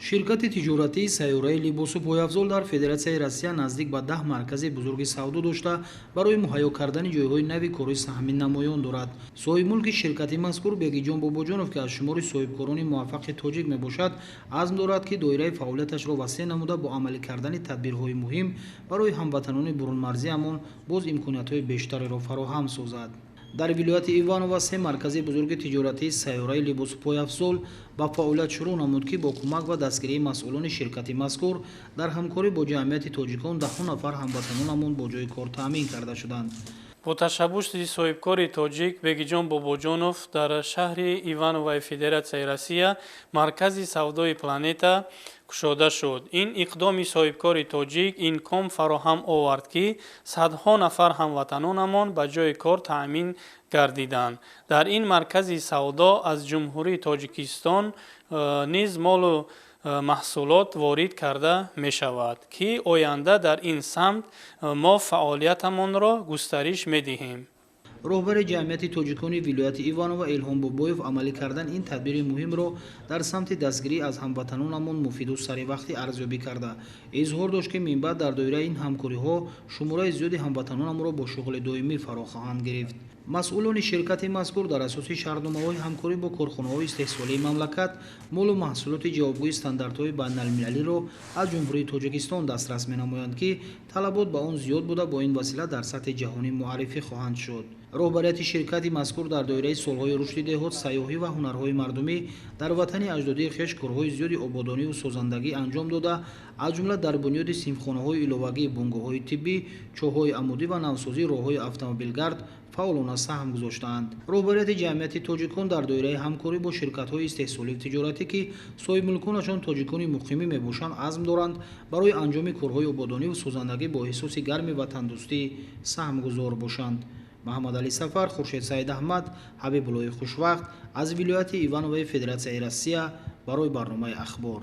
ширкати тиҷоратии сайёраи либосу пойафзол дар Федератсияи Россия наздик ба 10 маркази бузурги савдо дошта, барои муҳайё кардани ҷойҳои нави кори саҳмӣ намоён дорад. Соҳибмулки ширкати мазкур Бегиҷон Бобоҷонов, ки аз шумори соҳибкорони муваффақи тоҷик мебошад, азм дорад, ки доираи фаъолияташро васеъ намуда, бо амалӣ кардани тадбирҳои муҳим барои ҳамватанони бурунмарзиамон боз имкониятҳои бештареро фароҳам созад. дар вилояти Иваново 3 маркази бузурги тиҷоратии сайёраи либосу пойафзол ба фаъолият шурӯъ намуд, ки бо кӯмак ва дастгирии масъулони ширкати мазкур дар ҳамкорӣ бо ҷамъияти тоҷикон 10 нафар ҳамватанонамон бо ҷойи кор таъмин карда шуданд. бо ташаббуси соҳибкори тоҷик Бегиҷон Бобоҷонов дар шаҳри Ивановои Федератсияи Россия маркази савдои Планета кушода шуд. ин иқдоми соҳибкори тоҷик ин ком фароҳам овард, ки садҳо нафар ҳамватанонамон ба ҷои кор таъмин гардиданд. дар ин маркази савдо аз ҷумҳурии Тоҷикистон низ молу маҳсулот ворид карда мешавад, ки оянда дар ин самт мо фаъолиятамонро густариш медиҳем. роҳбари ҷамъияти тоҷикони вилояти Иваново Илҳом Бобоев амалӣ кардан ин тадбири муҳимро дар самти дастгирӣ аз ҳамватанонамон муфиду саривақтӣ арзёбӣ карда изҳор дошт, ки минбаъд дар доираи ин ҳамкориҳо шумораи зиёди ҳамватанонамонро бо шуғли доимӣ фаро хоҳанд гирифт. масъулони ширкати мазкур дар асоси шаҳрномаҳои ҳамкорӣ бо корхонаҳои истеҳсолии мамлакат молу маҳсулоти ҷавобгӯи стандартҳои байналмилалиро аз ҷумҳурии Тоҷикистон дастрас менамоянд, ки талабот ба он зиёд буда, бо ин васила дар сатҳи ҷаҳонӣ муаррифӣ хоҳанд шуд. роҳбарияти ширкати мазкур дар доираи солҳои рушди деҳот, сайёҳӣ ва ҳунарҳои мардумӣ дар ватани аҷдодии хеш корҳои зиёди ободониву созандагӣ анҷом дода, аз ҷумла дар бунёди синфхонаҳои иловагии бонгоҳҳои тиббӣ, чоҳҳои амудӣ ва навсозии роҳҳои автомобилгард фаъолона саҳм гузоштаанд. роҳбарияти ҷамъияти тоҷикон дар доираи ҳамкорӣ бо ширкатҳои истеҳсолию тиҷоратӣ, ки соҳибмулконашон тоҷикони муқимӣ мебошанд, азм доранд барои анҷоми корҳои ободониву созандагӣ бо эҳсоси гармӣ ватандӯстӣ саҳмгузор бошанд. Маҳаммадалӣ Сафар, Хуршед Саид Аҳмад, Ҳабибуллои Хушвақт аз вилояти Ивановои Федератсияи Россия барои барномаи ахбор.